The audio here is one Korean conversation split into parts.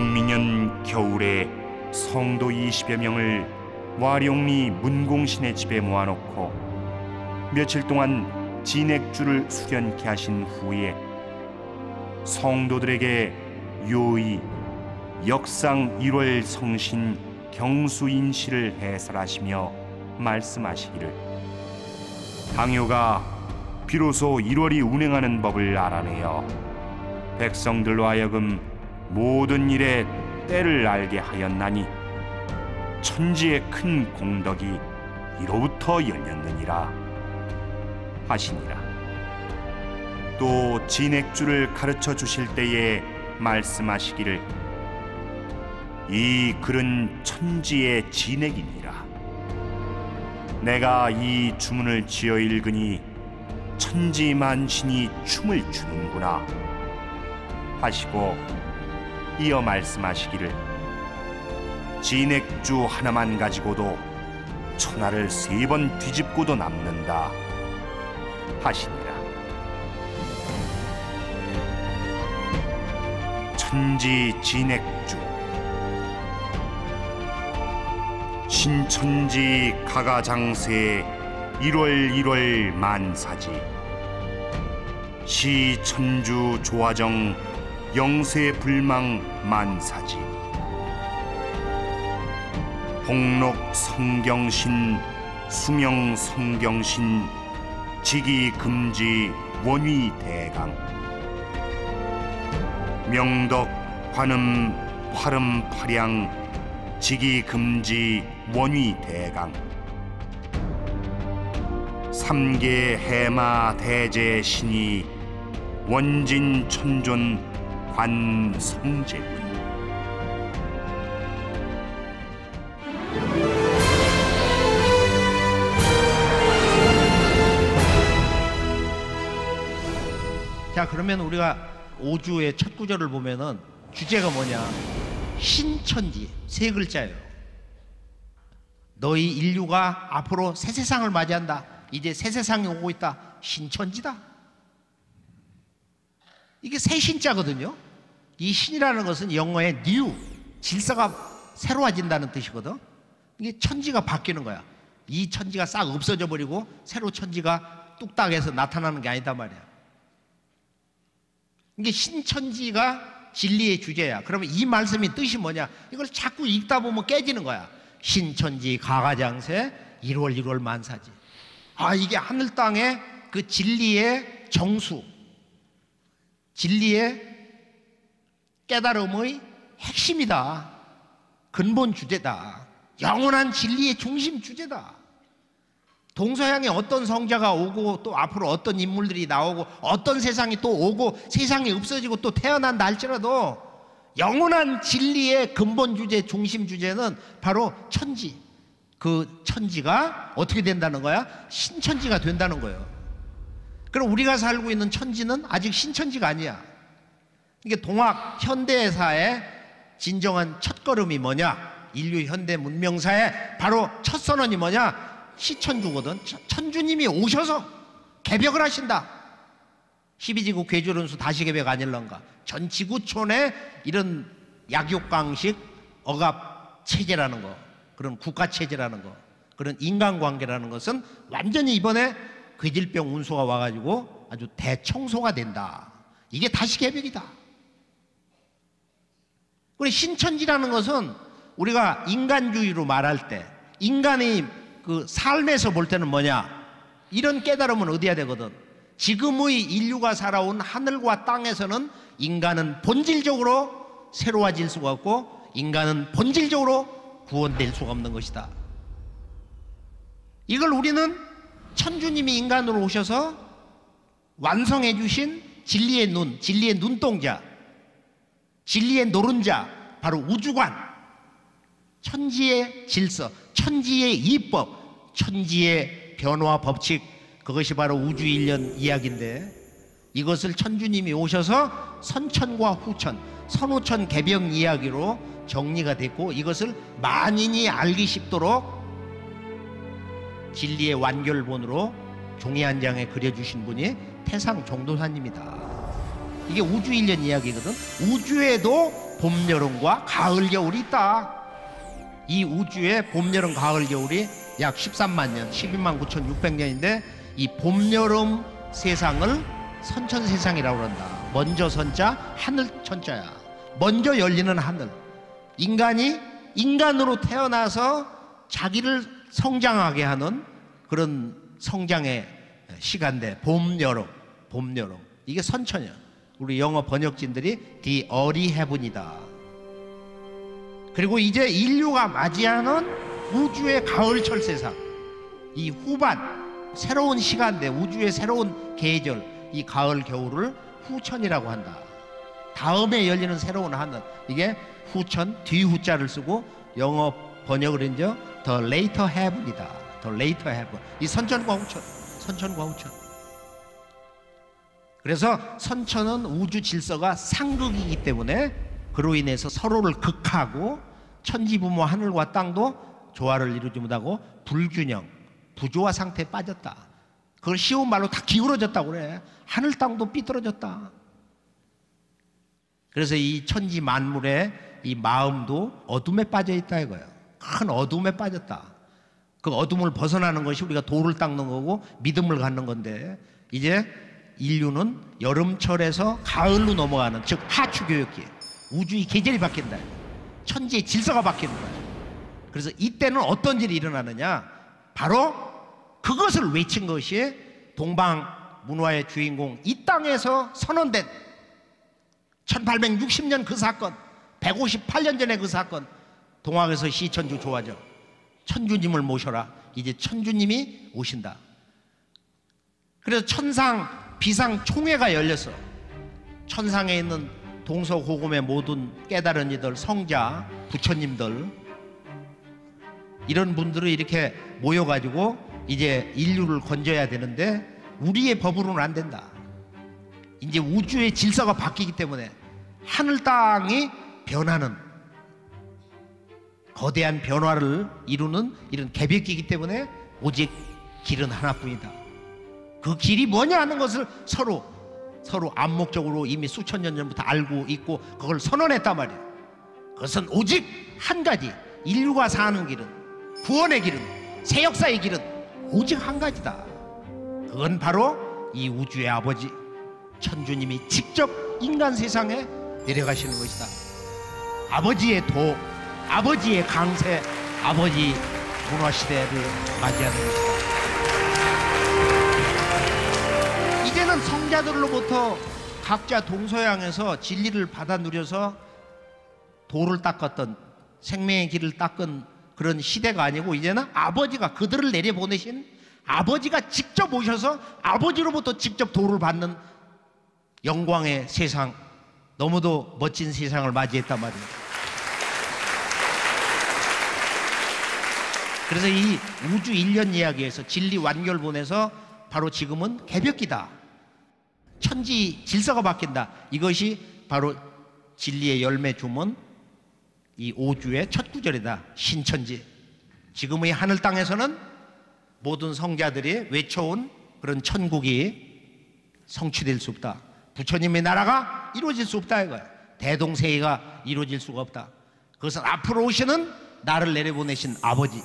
경민년 겨울에 성도 20여 명을 와룡리 문공신의 집에 모아놓고 며칠 동안 진액주를 수련케 하신 후에 성도들에게 요의 역상 1월 성신 경수인시를 해설하시며 말씀하시기를, 당효가 비로소 1월이 운행하는 법을 알아내어 백성들로 하여금 모든 일에 때를 알게 하였나니 천지의 큰 공덕이 이로부터 열렸느니라 하시니라. 또 진액주를 가르쳐 주실 때에 말씀하시기를, 이 글은 천지의 진액이니라. 내가 이 주문을 지어 읽으니 천지만신이 춤을 추는구나 하시고 이어 말씀하시기를, 진액주 하나만 가지고도 천하를 3번 뒤집고도 남는다 하시니라. 천지 진액주. 신천지 가가장세 1월 만사지. 시천주 조화정 영세불망 만사지. 복록 성경신 수명 성경신 지기금지 원위대강. 명덕 관음 화름파량 지기금지 원위대강. 삼계 해마 대제신이 원진천존 관성제군. 자, 그러면 우리가 5주의 첫 구절을 보면은 주제가 뭐냐? 신천지, 3글자예요. 너희 인류가 앞으로 새 세상을 맞이한다. 이제 새 세상이 오고 있다. 신천지다. 이게 새 신자거든요. 이 신이라는 것은 영어의 new, 질서가 새로워진다는 뜻이거든. 이게 천지가 바뀌는 거야. 이 천지가 싹 없어져 버리고 새로 천지가 뚝딱해서 나타나는 게 아니다 말이야. 이게 신천지가 진리의 주제야. 그러면 이 말씀의 뜻이 뭐냐? 이걸 자꾸 읽다 보면 깨지는 거야. 신천지 가가장세 1월 만사지. 아, 이게 하늘 땅의 그 진리의 정수, 진리의 깨달음의 핵심이다. 근본 주제다. 영원한 진리의 중심 주제다. 동서양에 어떤 성자가 오고 또 앞으로 어떤 인물들이 나오고 어떤 세상이 또 오고 세상이 없어지고 또 태어난다 할지라도 영원한 진리의 근본 주제, 중심 주제는 바로 천지. 그 천지가 어떻게 된다는 거야? 신천지가 된다는 거예요. 그럼 우리가 살고 있는 천지는 아직 신천지가 아니야. 이게 동학 현대사의 진정한 첫걸음이 뭐냐? 인류 현대 문명사의 바로 첫 선언이 뭐냐? 시천주거든. 천주님이 오셔서 개벽을 하신다. 12지구 괴주론수 다시 개벽 아닐런가. 전 지구촌에 이런 약육강식 억압 체제라는 거, 그런 국가 체제라는 거, 그런 인간관계라는 것은 완전히 이번에 괴질병 운수가 와가지고 아주 대청소가 된다. 이게 다시 개벽이다. 그리고 신천지라는 것은 우리가 인간주의로 말할 때 인간의 그 삶에서 볼 때는 뭐냐? 이런 깨달음은 어디야 되거든. 지금의 인류가 살아온 하늘과 땅에서는 인간은 본질적으로 새로워질 수가 없고 인간은 본질적으로 구원될 수가 없는 것이다. 이걸 우리는 천주님이 인간으로 오셔서 완성해 주신 진리의 눈, 진리의 눈동자, 진리의 노른자, 바로 우주관, 천지의 질서, 천지의 이법, 천지의 변화 법칙, 그것이 바로 우주일련 이야기인데, 이것을 천주님이 오셔서 선천과 후천, 선후천 개병 이야기로 정리가 됐고, 이것을 만인이 알기 쉽도록 진리의 완결본으로 종이 한 장에 그려주신 분이 태상 종도사님이다. 이게 우주일련 이야기거든. 우주에도 봄, 여름과 가을, 겨울이 있다. 이 우주에 봄, 여름, 가을, 겨울이 약 13만 년, 12만 9,600년인데 이 봄, 여름 세상을 선천세상이라고 그런다. 먼저 선자, 하늘 천자야. 먼저 열리는 하늘. 인간이 인간으로 태어나서 자기를 성장하게 하는 그런 성장의 시간대. 봄, 여름, 봄, 여름. 이게 선천이야. 우리 영어 번역진들이 The Early Heaven이다. 그리고 이제 인류가 맞이하는 우주의 가을철 세상, 이 후반 새로운 시간대, 우주의 새로운 계절, 이 가을 겨울을 후천이라고 한다. 다음에 열리는 새로운 하늘, 이게 후천, 뒤후자를 쓰고 영어 번역을 이제 The Later Heaven이다. The Later Heaven. 이 선천과 후천, 선천과 후천. 그래서 선천은 우주 질서가 상극이기 때문에 그로 인해서 서로를 극하고 천지부모 하늘과 땅도 조화를 이루지 못하고 불균형, 부조화 상태에 빠졌다. 그걸 쉬운 말로 다 기울어졌다고 그래. 하늘 땅도 삐뚤어졌다. 그래서 이 천지 만물의 이 마음도 어둠에 빠져 있다 이거예요. 큰 어둠에 빠졌다. 그 어둠을 벗어나는 것이 우리가 도를 닦는 거고 믿음을 갖는 건데, 이제 인류는 여름철에서 가을로 넘어가는, 즉 하추교역기, 우주의 계절이 바뀐다. 천지의 질서가 바뀌는 거야. 그래서 이때는 어떤 일이 일어나느냐, 바로 그것을 외친 것이 동방 문화의 주인공, 이 땅에서 선언된 1860년 그 사건, 158년 전에 그 사건. 동학에서 시천주 조화죠. 천주님을 모셔라. 이제 천주님이 오신다. 그래서 천상 비상 총회가 열렸어. 천상에 있는 동서고금의 모든 깨달은 이들, 성자, 부처님들, 이런 분들이 이렇게 모여가지고 이제 인류를 건져야 되는데 우리의 법으로는 안 된다. 이제 우주의 질서가 바뀌기 때문에 하늘 땅이 변하는, 거대한 변화를 이루는 이런 개벽기이기 때문에 오직 길은 하나뿐이다. 그 길이 뭐냐 하는 것을 서로 암묵적으로 이미 수천 년 전부터 알고 있고 그걸 선언했단 말이야. 그것은 오직 한 가지, 인류가 사는 길은, 구원의 길은, 새 역사의 길은 오직 한 가지다. 그건 바로 이 우주의 아버지 천주님이 직접 인간 세상에 내려가시는 것이다. 아버지의 도, 아버지의 강세, 아버지 문화시대를 맞이하는 것이다. 이제는 성자들로부터 각자 동서양에서 진리를 받아 누려서 도를 닦았던, 생명의 길을 닦은 그런 시대가 아니고, 이제는 아버지가, 그들을 내려보내신 아버지가 직접 오셔서 아버지로부터 직접 도를 받는 영광의 세상, 너무도 멋진 세상을 맞이했단 말이에요. 그래서 이 우주 일련 이야기에서 진리 완결본에서 바로 지금은 개벽기다. 천지 질서가 바뀐다. 이것이 바로 진리의 열매 주문, 이 5주의 첫 구절이다. 신천지. 지금의 하늘 땅에서는 모든 성자들이 외쳐온 그런 천국이 성취될 수 없다. 부처님의 나라가 이루어질 수 없다 이거야. 대동세계가 이루어질 수가 없다. 그것은 앞으로 오시는 나를 내려보내신 아버지,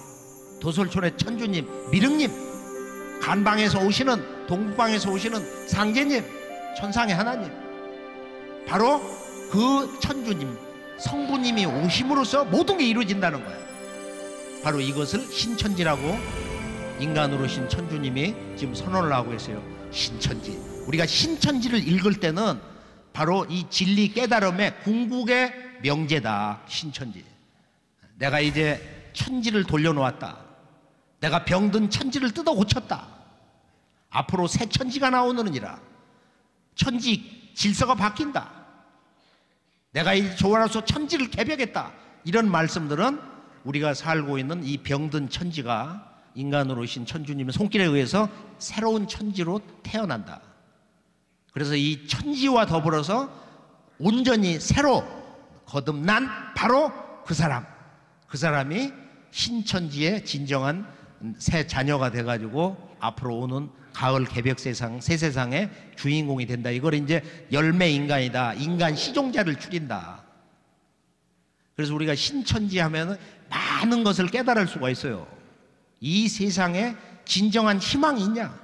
도솔촌의 천주님, 미륵님, 간방에서 오시는, 동방에서 오시는 상제님, 천상의 하나님, 바로 그 천주님, 성부님이 오심으로써 모든 게 이루어진다는 거야. 바로 이것을 신천지라고 인간으로 오신 천주님이 지금 선언을 하고 있어요. 신천지. 우리가 신천지를 읽을 때는 바로 이 진리 깨달음의 궁극의 명제다. 신천지. 내가 이제 천지를 돌려놓았다. 내가 병든 천지를 뜯어 고쳤다. 앞으로 새 천지가 나오느니라. 천지 질서가 바뀐다. 내가 이제 조화로서 천지를 개벽했다. 이런 말씀들은 우리가 살고 있는 이 병든 천지가 인간으로 오신 천주님의 손길에 의해서 새로운 천지로 태어난다. 그래서 이 천지와 더불어서 온전히 새로 거듭난 바로 그 사람, 그 사람이 신천지의 진정한 새 자녀가 돼가지고 앞으로 오는 가을 개벽 세상, 새 세상의 주인공이 된다. 이걸 이제 열매 인간이다. 인간 시종자를 추린다. 그래서 우리가 신천지 하면은 많은 것을 깨달을 수가 있어요. 이 세상에 진정한 희망이 있냐?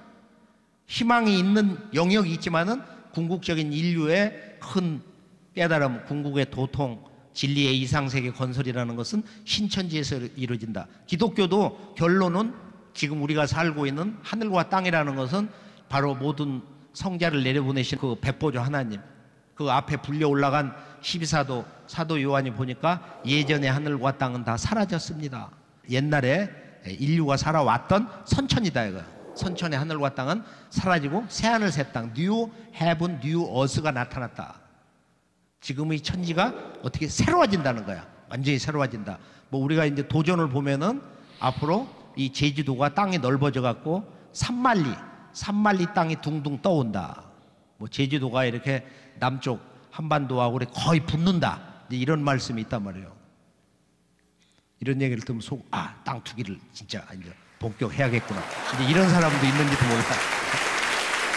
희망이 있는 영역이 있지만은 궁극적인 인류의 큰 깨달음, 궁극의 도통, 진리의 이상세계 건설이라는 것은 신천지에서 이루어진다. 기독교도 결론은 지금 우리가 살고 있는 하늘과 땅이라는 것은 바로 모든 성자를 내려보내신 그 백보조 하나님, 그 앞에 불려 올라간 12사도 사도 요한이 보니까 예전의 하늘과 땅은 다 사라졌습니다. 옛날에 인류가 살아왔던 선천이다 이거야. 선천의 하늘과 땅은 사라지고 새하늘 새 땅, 뉴 헤븐 뉴 어스가 나타났다. 지금의 천지가 어떻게 새로워진다는 거야. 완전히 새로워진다. 뭐 우리가 이제 도전을 보면은 앞으로 이 제주도가 땅이 넓어져 갖고 산만리 땅이 둥둥 떠온다. 뭐 제주도가 이렇게 남쪽 한반도하고 거의 붙는다. 이런 말씀이 있단 말이에요. 이런 얘기를 들으면 땅 투기를 진짜 이제 본격해야겠구나. 근데 이런 사람도 있는지도 모르겠다.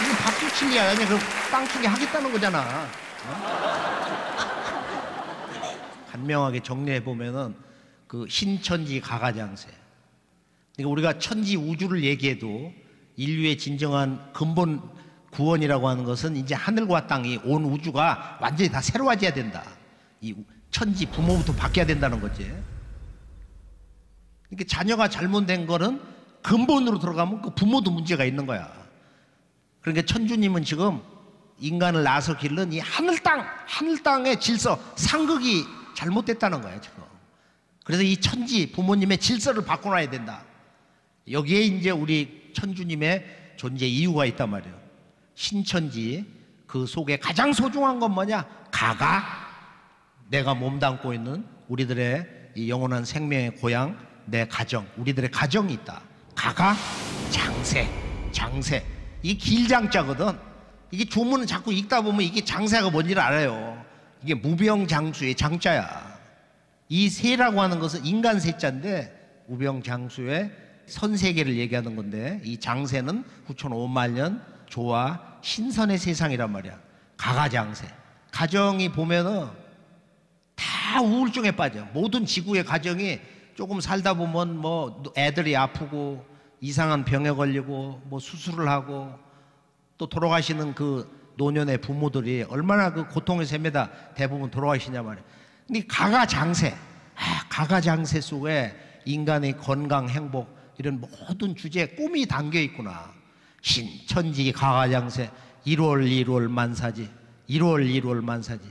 이거 박수칠이야. 아니 그럼 땅 투기 하겠다는 거잖아. 간명하게 정리해 보면은 그 신천지 가가장세. 그러니까 우리가 천지 우주를 얘기해도 인류의 진정한 근본 구원이라고 하는 것은 이제 하늘과 땅이 온 우주가 완전히 다 새로워져야 된다. 이 천지 부모부터 바뀌어야 된다는 거지. 그러니까 자녀가 잘못된 거는 근본으로 들어가면 그 부모도 문제가 있는 거야. 그러니까 천주님은 지금 인간을 낳아서 기른 이 하늘 땅의 질서, 상극이 잘못됐다는 거야 지금. 그래서 이 천지 부모님의 질서를 바꿔놔야 된다. 여기에 이제 우리 천주님의 존재 이유가 있단 말이에요. 신천지 그 속에 가장 소중한 건 뭐냐? 가가, 내가 몸담고 있는 우리들의 이 영원한 생명의 고향, 내 가정, 우리들의 가정이 있다. 가가 장세. 이게 길장자거든. 이게 조문은 자꾸 읽다 보면 이게 장세가 뭔지를 알아요. 이게 무병장수의 장자야. 이 세라고 하는 것은 인간 세자인데 무병장수의 선세계를 얘기하는 건데, 이 장세는 9,500만 년 조화 신선의 세상이란 말이야. 가가장세. 가정이 보면은 다 우울증에 빠져. 모든 지구의 가정이 조금 살다 보면 뭐 애들이 아프고 이상한 병에 걸리고 뭐 수술을 하고 또 돌아가시는 그 노년의 부모들이 얼마나 그 고통의 셈에다 대부분 돌아가시냐 말이야. 근데 가가장세, 가가장세 속에 인간의 건강, 행복 이런 모든 주제에 꿈이 담겨 있구나. 신천지 가가장세 1월 만사지. 1월 만사지.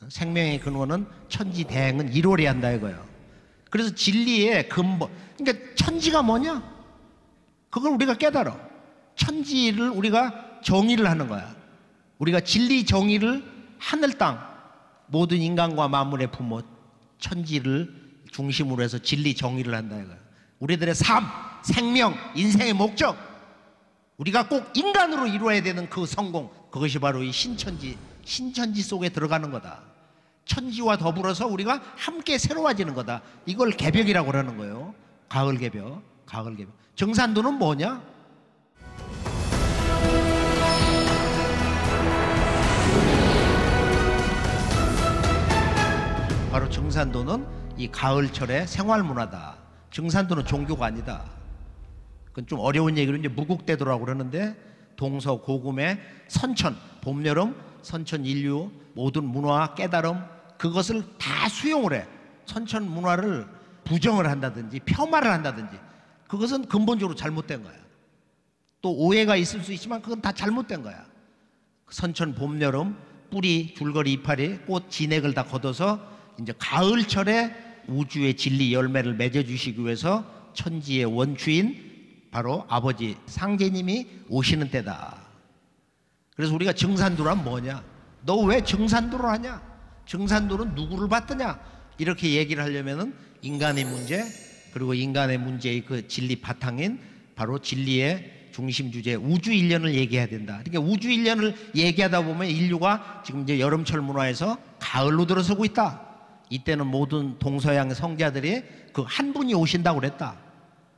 생명의 근원은 천지 대행은 1월에 한다 이거예요. 그래서 진리의 근본, 그러니까 천지가 뭐냐? 그걸 우리가 깨달아. 천지를 우리가 정의를 하는 거야. 우리가 진리 정의를 하늘 땅 모든 인간과 만물의 부모 천지를 중심으로 해서 진리 정의를 한다 이거야. 우리들의 삶, 생명, 인생의 목적, 우리가 꼭 인간으로 이루어야 되는 그 성공, 그것이 바로 이 신천지 속에 들어가는 거다. 천지와 더불어서 우리가 함께 새로워지는 거다. 이걸 개벽이라고 하는 거예요. 가을 개벽. 정산도는 뭐냐? 바로 정산도는 이 가을철의 생활문화다. 정산도는 종교가 아니다. 그건 좀 어려운 얘기로 이제 무국대도라고 그러는데, 동서고금의 선천, 봄, 여름, 선천 인류 모든 문화, 깨달음 그것을 다 수용을 해. 선천 문화를 부정을 한다든지 폄하를 한다든지 그것은 근본적으로 잘못된 거야. 또 오해가 있을 수 있지만 그건 다 잘못된 거야. 선천, 봄, 여름, 뿌리, 줄거리, 이파리, 꽃, 진액을 다 걷어서 이제 가을철에 우주의 진리 열매를 맺어주시기 위해서 천지의 원주인 바로 아버지 상제님이 오시는 때다. 그래서 우리가 정산도란 뭐냐? 너 왜 정산도를 하냐? 정산도는 누구를 받느냐? 이렇게 얘기를 하려면은 인간의 문제, 그리고 인간의 문제의 그 진리 바탕인 바로 진리의 중심 주제 우주일련을 얘기해야 된다. 그러니까 우주일련을 얘기하다 보면 인류가 지금 이제 여름철 문화에서 가을로 들어서고 있다. 이때는 모든 동서양의 성자들이 그 한 분이 오신다고 그랬다.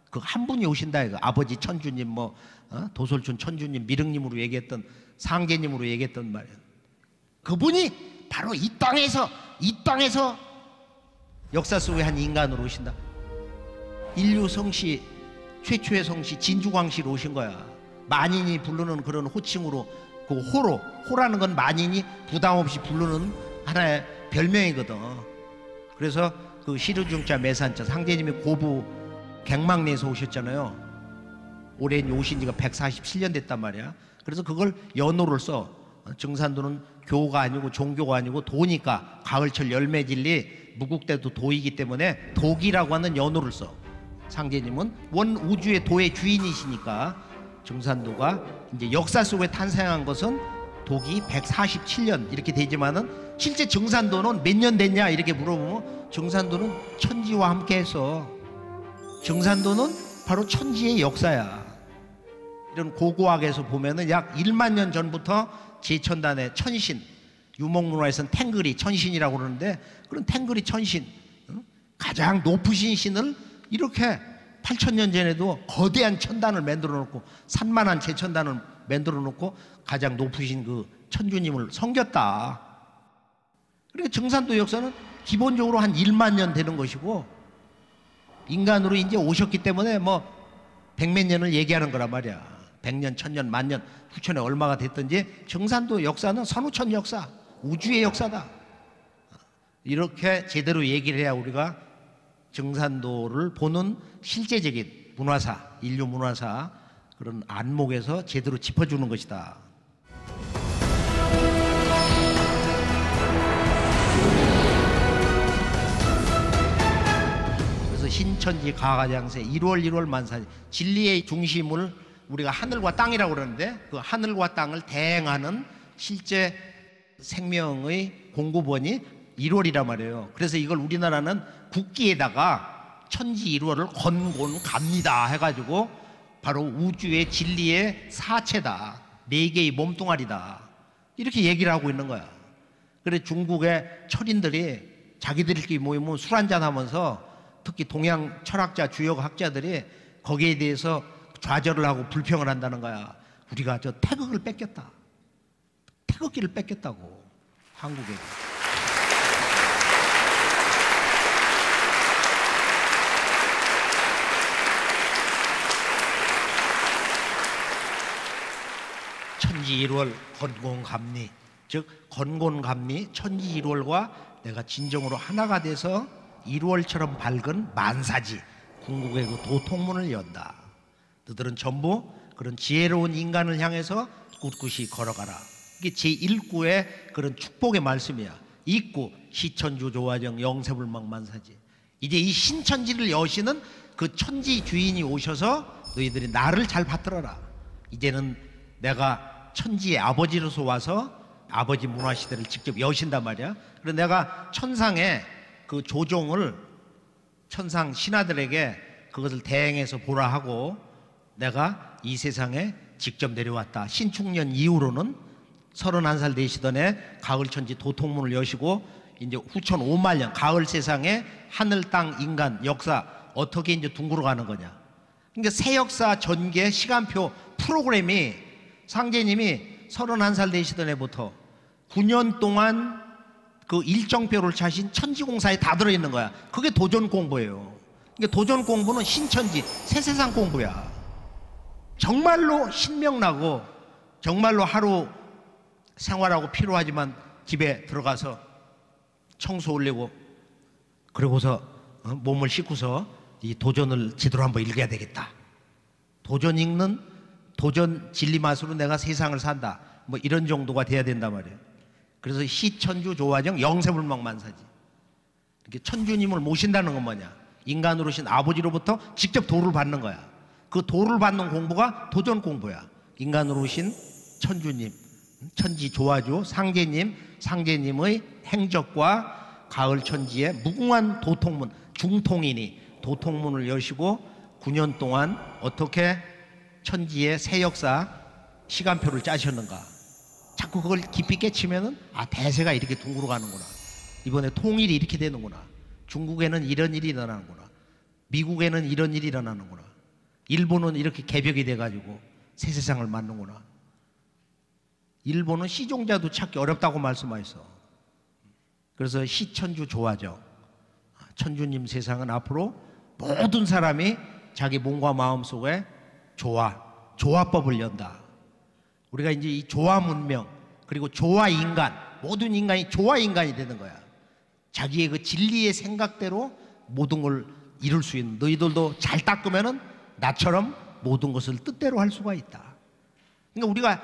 그 한 분이 오신다 이거. 아버지 천주님, 도솔춘 천주님, 미륵님으로 얘기했던, 상제님으로 얘기했던 말이에요. 그분이 바로 이 땅에서 역사 속의 한 인간으로 오신다. 인류 성씨 최초의 성씨 진주광씨로 오신 거야. 만인이 부르는 그런 호칭으로, 그 호라는 건 만인이 부담 없이 부르는 하나의 별명이거든. 그래서 그 시르중자 매산자 상제님이 고부 갱망리에서 오셨잖아요. 올해 오신 지가 147년 됐단 말이야. 그래서 그걸 연호를 써. 증산도는 교가 아니고 종교가 아니고 도니까 가을철 열매진리 무국대도 도이기 때문에 독이라고 하는 연호를 써. 상제님은 원 우주의 도의 주인이시니까 증산도가 이제 역사 속에 탄생한 것은 독이 147년 이렇게 되지만은 실제 증산도는 몇 년 됐냐 이렇게 물어보면 증산도는 천지와 함께해서 증산도는 바로 천지의 역사야. 이런 고고학에서 보면은 약 1만 년 전부터 제천단의 천신, 유목문화에서는 탱글이 천신이라고 그러는데 그런 탱글이 천신, 가장 높으신 신을 이렇게 8,000년 전에도 거대한 천단을 만들어 놓고 산만한 제천단을 만들어 놓고 가장 높으신 그 천주님을 섬겼다. 그러니까 증산도 역사는 기본적으로 한 1만 년 되는 것이고 인간으로 이제 오셨기 때문에 뭐 100몇 년을 얘기하는 거란 말이야. 100년, 1000년, 만년, 후천에 얼마가 됐든지 증산도 역사는 선후천 역사, 우주의 역사다. 이렇게 제대로 얘기를 해야 우리가 증산도를 보는 실제적인 문화사, 인류 문화사 그런 안목에서 제대로 짚어주는 것이다. 그래서 신천지 가가장세 1월 만사지, 진리의 중심을 우리가 하늘과 땅이라고 그러는데 그 하늘과 땅을 대행하는 실제 생명의 공급원이 1월이란 말이에요. 그래서 이걸 우리나라는 국기에다가 천지 1월을 건곤갑니다 해가지고 바로 우주의 진리의 사체다, 네 개의 몸뚱아리다 이렇게 얘기를 하고 있는 거야. 그래 중국의 철인들이 자기들끼리 모이면 술 한잔 하면서 특히 동양 철학자 주요 학자들이 거기에 대해서 좌절을 하고 불평을 한다는 거야. 우리가 저 태극을 뺏겼다. 태극기를 뺏겼다고 한국에. 천지일월 건곤감리, 즉 건곤감리 천지일월과 내가 진정으로 하나가 돼서 일월처럼 밝은 만사지 궁극의 그 도통문을 연다. 너들은 전부 그런 지혜로운 인간을 향해서 꿋꿋이 걸어가라. 이게 제1구의 그런 축복의 말씀이야. 2구 시천주 조화정 영세불망 만사지. 이제 이 신천지를 여시는 그 천지 주인이 오셔서 너희들이 나를 잘 받들어라. 이제는 내가 천지의 아버지로서 와서 아버지 문화시대를 직접 여신단 말이야. 그래서 내가 천상의 그 조종을 천상 신하들에게 그것을 대행해서 보라 하고 내가 이 세상에 직접 내려왔다. 신축년 이후로는 31살 되시던 해 가을천지 도통문을 여시고 이제 후천 5만 년 가을 세상에 하늘 땅 인간 역사 어떻게 이제 둥그러 가는 거냐. 그러니까 새 역사 전개 시간표 프로그램이 상제님이 31살 되시던 해부터 9년 동안 그 일정표를 차신 천지공사에 다 들어있는 거야. 그게 도전 공부예요. 그러니까 도전 공부는 신천지 새 세상 공부야. 정말로 신명나고 정말로 하루 생활하고 피로하지만 집에 들어가서 청소 올리고 그러고서 몸을 씻고서 이 도전을 제대로 한번 읽어야 되겠다. 도전 읽는 도전 진리 맛으로 내가 세상을 산다. 뭐 이런 정도가 돼야 된단 말이에요. 그래서 시천주 조화정 영세불망 만사지. 이렇게 천주님을 모신다는 건 뭐냐? 인간으로 오신 아버지로부터 직접 도를 받는 거야. 그 도를 받는 공부가 도전 공부야. 인간으로 오신 천주님, 천지 조화주 상제님, 상제님의 행적과 가을 천지의 무궁한 도통문, 중통이니 도통문을 여시고 9년 동안 어떻게 천지의 새 역사 시간표를 짜셨는가. 자꾸 그걸 깊이 깨치면은 아, 대세가 이렇게 둥그러 가는구나. 이번에 통일이 이렇게 되는구나. 중국에는 이런 일이 일어나는구나. 미국에는 이런 일이 일어나는구나. 일본은 이렇게 개벽이 돼가지고 새 세상을 만드는구나. 일본은 시종자도 찾기 어렵다고 말씀하셨어. 그래서 시천주 조화정 천주님 세상은 앞으로 모든 사람이 자기 몸과 마음 속에 조화법을 연다. 우리가 이제 이 조화 문명 그리고 조화 인간, 모든 인간이 조화 인간이 되는 거야. 자기의 그 진리의 생각대로 모든 걸 이룰 수 있는, 너희들도 잘 닦으면은 나처럼 모든 것을 뜻대로 할 수가 있다. 그러니까 우리가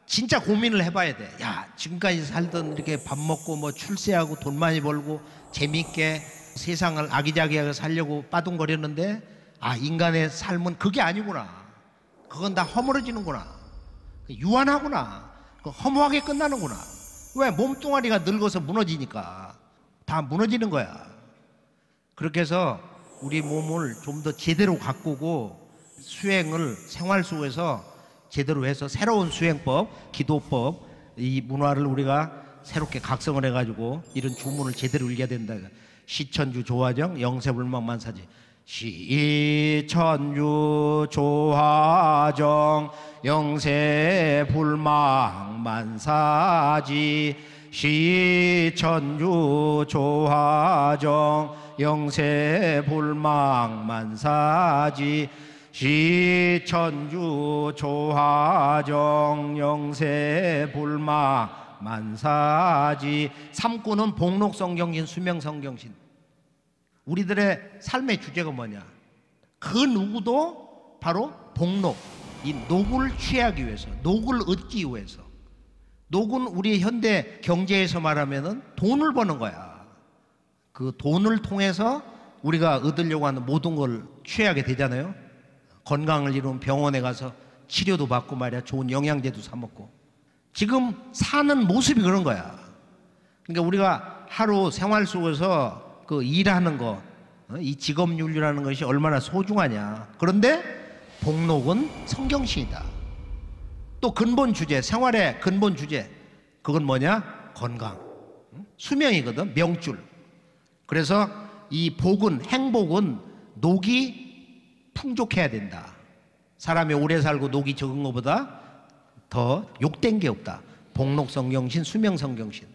진짜 고민을 해봐야 돼. 야, 지금까지 살던 이렇게 밥 먹고 뭐 출세하고 돈 많이 벌고 재밌게 세상을 아기자기하게 살려고 빠둥거렸는데, 아, 인간의 삶은 그게 아니구나. 그건 다 허물어지는구나. 유한하구나. 허무하게 끝나는구나. 왜? 몸뚱아리가 늙어서 무너지니까 다 무너지는 거야. 그렇게 해서 우리 몸을 좀 더 제대로 가꾸고 수행을 생활 속에서 제대로 해서 새로운 수행법, 기도법, 이 문화를 우리가 새롭게 각성을 해가지고 이런 주문을 제대로 읽어야 된다. 시천주 조화정 영세불망만사지. 시천주 조화정 영세불망만사지. 시천주 조화정 영세불망만사지. 시천주 조화정 영세불망만사지. 삼구는 복록성경신 수명성경신. 우리들의 삶의 주제가 뭐냐? 그 누구도 바로 복록, 이 녹을 취하기 위해서, 녹을 얻기 위해서. 녹은 우리 현대 경제에서 말하면은 돈을 버는 거야. 그 돈을 통해서 우리가 얻으려고 하는 모든 걸 취하게 되잖아요. 건강을 이루면 병원에 가서 치료도 받고 말이야. 좋은 영양제도 사 먹고. 지금 사는 모습이 그런 거야. 그러니까 우리가 하루 생활 속에서 그 일하는 거, 이 직업윤리라는 것이 얼마나 소중하냐. 그런데 복록은 성경신이다. 또 근본 주제, 생활의 근본 주제, 그건 뭐냐? 건강, 수명이거든. 명줄. 그래서 이 복은, 행복은 녹이 풍족해야 된다. 사람이 오래 살고 녹이 적은 것보다 더 욕된 게 없다. 복록성경신, 수명성경신.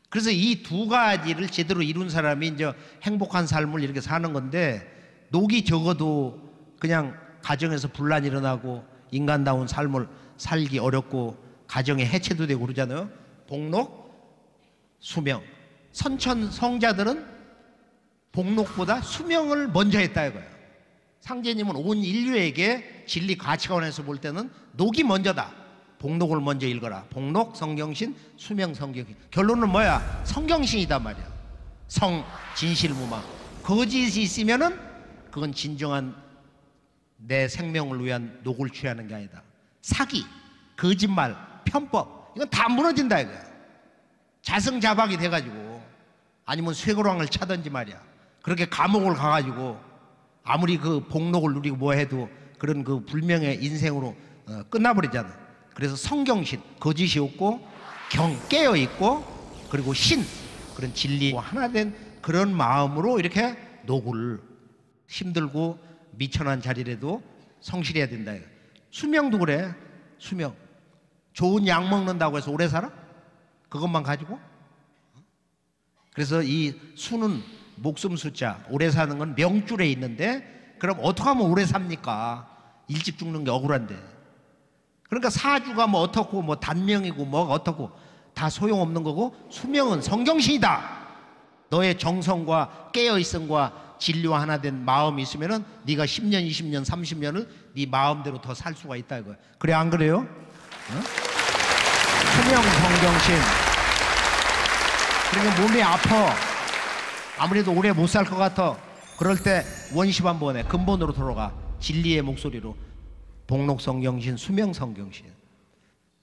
그래서 이 두 가지를 제대로 이룬 사람이 이제 행복한 삶을 이렇게 사는 건데, 녹이 적어도 그냥 가정에서 분란이 일어나고 인간다운 삶을 살기 어렵고 가정에 해체도 되고 그러잖아요. 복록, 수명. 선천 성자들은 복록보다 수명을 먼저 했다 이거예요. 상제님은 온 인류에게 진리 가치관에서 볼 때는 녹이 먼저다. 복록을 먼저 읽어라. 복록, 성경신, 수명, 성경신. 결론은 뭐야? 성경신이단 말이야. 성, 진실무망. 거짓이 있으면은 그건 진정한 내 생명을 위한 녹을 취하는 게 아니다. 사기, 거짓말, 편법, 이건 다 무너진다 이거야. 자승자박이 돼가지고, 아니면 쇠고랑을 차든지 말이야. 그렇게 감옥을 가가지고 아무리 그 복록을 누리고 뭐 해도 그런 그 불명의 인생으로 끝나버리잖아. 그래서 성경신, 거짓이 없고 경, 깨어있고, 그리고 신, 그런 진리와 하나 된 그런 마음으로 이렇게 녹을, 힘들고 미천한 자리라도 성실해야 된다. 수명도 그래. 수명. 좋은 약 먹는다고 해서 오래 살아? 그것만 가지고? 그래서 이 수는 목숨 숫자, 오래 사는 건 명줄에 있는데, 그럼 어떻게 하면 오래 삽니까? 일찍 죽는 게 억울한데. 그러니까 사주가 뭐 어떻고 뭐 단명이고 뭐가 어떻고 다 소용없는 거고, 수명은 성경신이다. 너의 정성과 깨어있음과 진리와 하나 된 마음이 있으면은 네가 10년, 20년, 30년을 네 마음대로 더 살 수가 있다 이거야. 그래 안 그래요? 어? 수명 성경신. 그러니까 몸이 아파. 아무래도 오래 못 살 것 같아. 그럴 때 원심 한번 해. 근본으로 돌아가. 진리의 목소리로. 복록성경신, 수명성경신.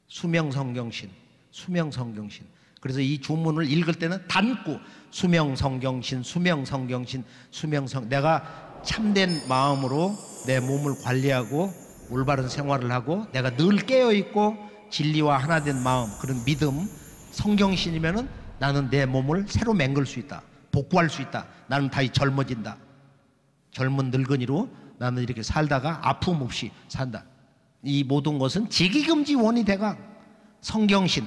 수명성경신, 수명성경신. 그래서 이 주문을 읽을 때는 단구 수명성경신, 수명성경신, 수명성. 내가 참된 마음으로 내 몸을 관리하고 올바른 생활을 하고, 내가 늘 깨어있고 진리와 하나 된 마음, 그런 믿음, 성경신이면은 나는 내 몸을 새로 맹글 수 있다. 복구할 수 있다. 나는 다시 젊어진다. 젊은 늙은이로 나는 이렇게 살다가 아픔 없이 산다. 이 모든 것은 직이금지 원이 대강. 성경신,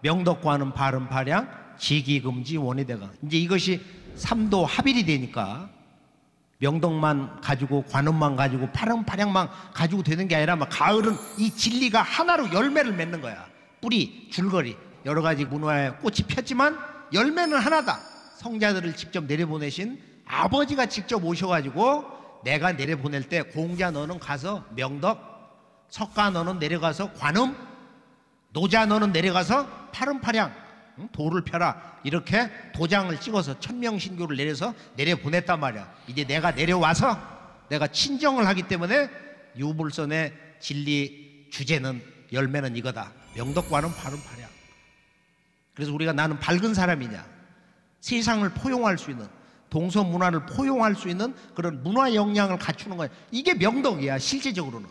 명덕과는 바른파량, 지기금지 원이대가. 이제 이것이 삼도 합일이 되니까 명덕만 가지고 관음만 가지고 파른파량만 가지고 되는 게 아니라 막 가을은 이 진리가 하나로 열매를 맺는 거야. 뿌리, 줄거리, 여러 가지 문화의 꽃이 폈지만 열매는 하나다. 성자들을 직접 내려보내신 아버지가 직접 오셔가지고 내가 내려보낼 때 공자 너는 가서 명덕, 석가 너는 내려가서 관음, 노자 너는 내려가서 파른파량, 도를 펴라. 이렇게 도장을 찍어서 천명신교를 내려서 내려보냈단 말이야. 이제 내가 내려와서 내가 친정을 하기 때문에 유불선의 진리 주제는 열매는 이거다. 명덕과는 파른파량. 그래서 우리가 나는 밝은 사람이냐, 세상을 포용할 수 있는, 동서 문화를 포용할 수 있는 그런 문화 역량을 갖추는 거야. 이게 명덕이야. 실제적으로는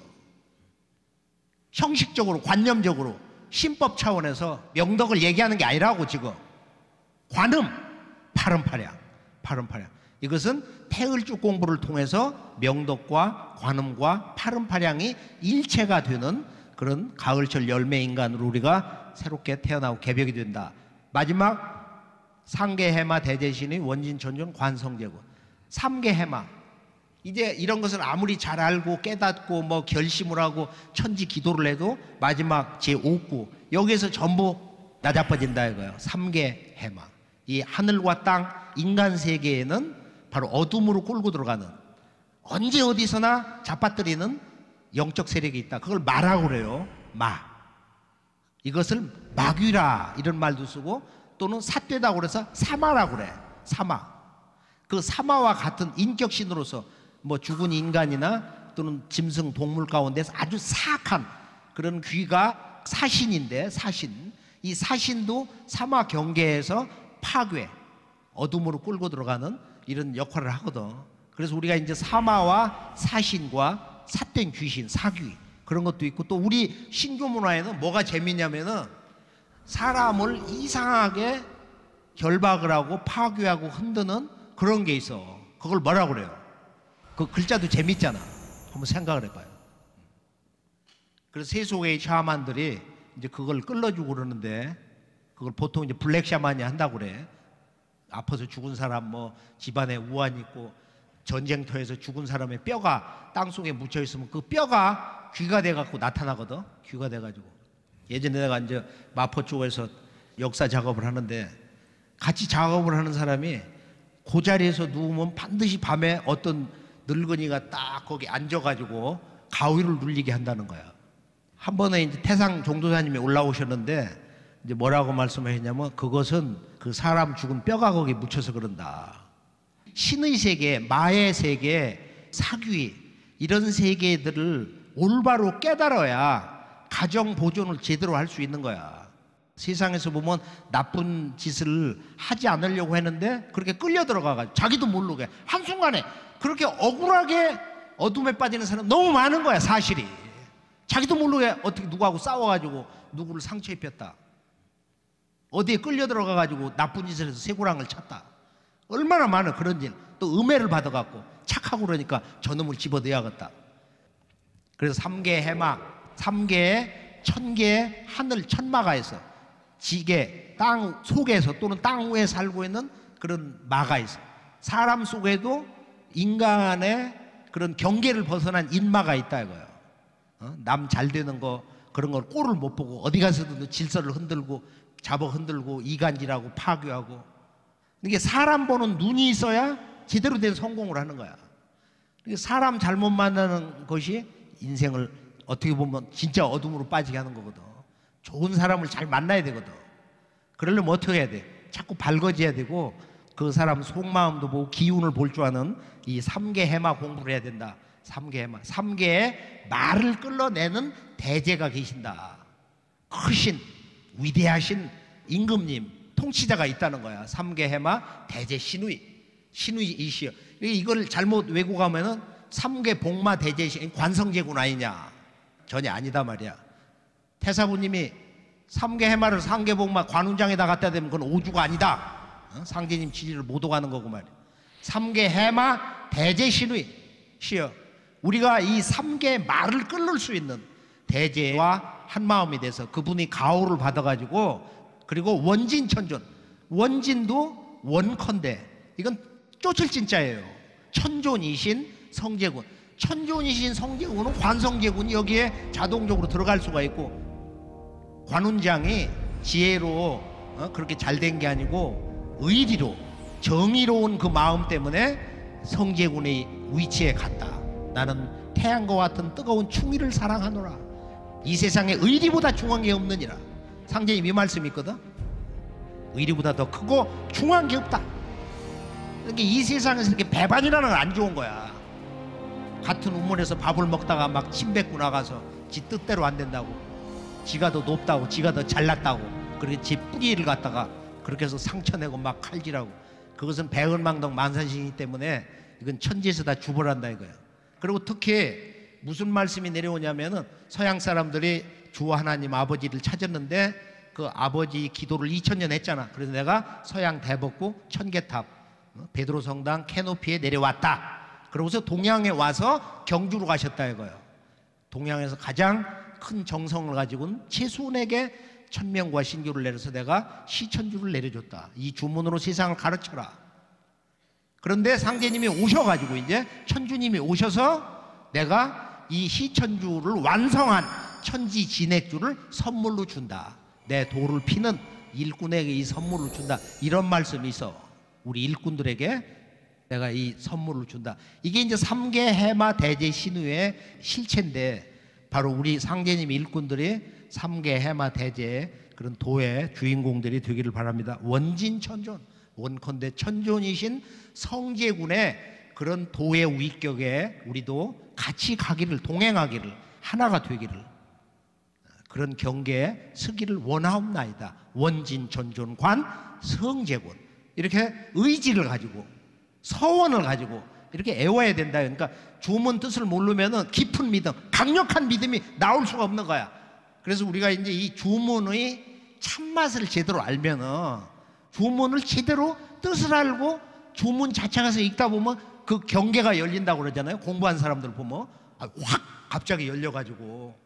형식적으로 관념적으로 신법 차원에서 명덕을 얘기하는 게 아니라고. 지금 관음, 파른파량, 파른파량. 이것은 태을주 공부를 통해서 명덕과 관음과 파른파량이 일체가 되는 그런 가을철 열매 인간으로 우리가 새롭게 태어나고 개벽이 된다. 마지막 상계해마 대제신의 원진천정 관성제군. 삼계해마. 이제 이런 것을 아무리 잘 알고 깨닫고 뭐 결심을 하고 천지 기도를 해도 마지막 제5구 여기에서 전부 나자빠진다 이거예요. 삼계해마. 이 하늘과 땅 인간 세계에는 바로 어둠으로 끌고 들어가는, 언제 어디서나 잡아뜨리는 영적 세력이 있다. 그걸 마라고 그래요. 마. 이것을 마귀라 이런 말도 쓰고 또는 삿되다고 그래서 사마라고 그래. 사마. 그 사마와 같은 인격신으로서 뭐 죽은 인간이나 또는 짐승 동물 가운데서 아주 사악한 그런 귀가 사신인데, 사신. 이 사신도 사마 경계에서 파괴, 어둠으로 끌고 들어가는 이런 역할을 하거든. 그래서 우리가 이제 사마와 사신과 삿된 귀신, 사귀 그런 것도 있고, 또 우리 신교 문화에는 뭐가 재미냐면은 사람을 이상하게 결박을 하고 파괴하고 흔드는 그런 게 있어. 그걸 뭐라고 그래요? 그 글자도 재밌잖아. 한번 생각을 해봐요. 그래서 세속의 샤만들이 이제 그걸 끌어주고 그러는데, 그걸 보통 이제 블랙 샤만이 한다고 그래. 아파서 죽은 사람, 뭐 집안에 우환 있고 전쟁터에서 죽은 사람의 뼈가 땅속에 묻혀 있으면 그 뼈가 귀가 돼갖고 나타나거든. 귀가 돼가지고. 예전에 내가 이제 마포 쪽에서 역사 작업을 하는데 같이 작업을 하는 사람이 그 자리에서 누우면 반드시 밤에 어떤 늙은이가 딱 거기 앉아가지고 가위를 눌리게 한다는 거야. 한 번에 이제 태상 종도사님이 올라오셨는데 이제 뭐라고 말씀하셨냐면, 그것은 그 사람 죽은 뼈가 거기 묻혀서 그런다. 신의 세계, 마의 세계, 사귀 이런 세계들을 올바로 깨달아야 가정 보존을 제대로 할 수 있는 거야. 세상에서 보면 나쁜 짓을 하지 않으려고 했는데 그렇게 끌려 들어가가지고 자기도 모르게 한순간에 그렇게 억울하게 어둠에 빠지는 사람 너무 많은 거야. 사실이 자기도 모르게 어떻게 누구하고 싸워가지고 누구를 상처 입혔다, 어디에 끌려 들어가가지고 나쁜 짓을 해서 쇠고랑을 찼다. 얼마나 많은 그런 일. 또 음해를 받아갖고 착하고 그러니까 저놈을 집어넣어야겠다. 그래서 삼계 해마, 삼계에 천계의 하늘 천마가 있어. 지계, 땅 속에서 또는 땅 위에 살고 있는 그런 마가 있어. 사람 속에도 인간의 그런 경계를 벗어난 인마가 있다 이거예요. 남 잘 되는 거 그런 걸 꼴을 못 보고 어디 가서도 질서를 흔들고 잡아 흔들고 이간질하고 파괴하고. 이게 사람 보는 눈이 있어야 제대로 된 성공을 하는 거야. 사람 잘못 만나는 것이 인생을 어떻게 보면 진짜 어둠으로 빠지게 하는 거거든. 좋은 사람을 잘 만나야 되거든. 그러려면 어떻게 해야 돼? 자꾸 밝아져야 되고 그 사람 속마음도 보고 기운을 볼 줄 아는 이 삼계해마 공부를 해야 된다. 삼계해마. 삼계의 말을 끌어내는 대제가 계신다. 크신 위대하신 임금님, 통치자가 있다는 거야. 삼계해마 대제 신의, 신의이시여. 이걸 잘못 외고 가면은 삼계복마 대제신 관성제군 아니냐? 전혀 아니다 말이야. 태사부님이 삼계해마를 삼계복마 관운장에다 갖다 대면 그건 오주가 아니다. 상제님 지리를 못 오가는 거고 말이야. 삼계해마 대제신의시여. 우리가 이 삼계 말을 끌을 수 있는 대제와 한마음이 돼서 그분이 가호를 받아가지고 그리고 원진천존. 원진도 원컨대. 이건 쫓을 진짜예요. 천존이신 성제군. 천존이신 성제군은 관성제군이 여기에 자동적으로 들어갈 수가 있고, 관운장이 지혜로 그렇게 잘 된 게 아니고 의리로 정의로운 그 마음 때문에 성제군의 위치에 갔다. 나는 태양과 같은 뜨거운 충의를 사랑하노라. 이 세상에 의리보다 중요한 게 없느니라. 상제님 이 말씀이 있거든. 의리보다 더 크고 중요한 게 없다. 그러니까 이 세상에서 이렇게 배반이라는 건 안 좋은 거야. 같은 우물에서 밥을 먹다가 막 침 뱉고 나가서 지 뜻대로 안 된다고, 지가 더 높다고, 지가 더 잘났다고, 그렇게 지 뿌리를 갖다가 그렇게 해서 상처내고 막 칼질하고, 그것은 배은망덕 만산신이기 때문에 이건 천지에서 다 주벌한다 이거야. 그리고 특히 무슨 말씀이 내려오냐면은 서양 사람들이 주 하나님 아버지를 찾았는데 그 아버지 기도를 2000년 했잖아. 그래서 내가 서양 대법구 천계탑 베드로 성당 캐노피에 내려왔다. 그러고서 동양에 와서 경주로 가셨다 이거예요. 동양에서 가장 큰 정성을 가지고는 최수훈에게 천명과 신교를 내려서 내가 시천주를 내려줬다. 이 주문으로 세상을 가르쳐라. 그런데 상제님이 오셔가지고 이제 천주님이 오셔서 내가 이 시천주를 완성한 천지진액주를 선물로 준다. 내 도를 피는 일꾼에게 이 선물을 준다. 이런 말씀이 있어. 우리 일꾼들에게 내가 이 선물을 준다. 이게 이제 3개 해마 대제 신우의 실체인데, 바로 우리 상제님 일꾼들이 3개 해마 대제 그런 도의 주인공들이 되기를 바랍니다. 원진천존, 원컨대 천존이신 성제군의 그런 도의 위격에 우리도 같이 가기를, 동행하기를, 하나가 되기를, 그런 경계에 서기를 원하옵나이다. 원진천존관 성제군. 이렇게 의지를 가지고 서원을 가지고 이렇게 애워야 된다. 그러니까 주문 뜻을 모르면은 깊은 믿음, 강력한 믿음이 나올 수가 없는 거야. 그래서 우리가 이제 이 주문의 참맛을 제대로 알면은, 주문을 제대로 뜻을 알고 주문 자체가서 읽다 보면 그 경계가 열린다고 그러잖아요. 공부한 사람들 보면 확 갑자기 열려가지고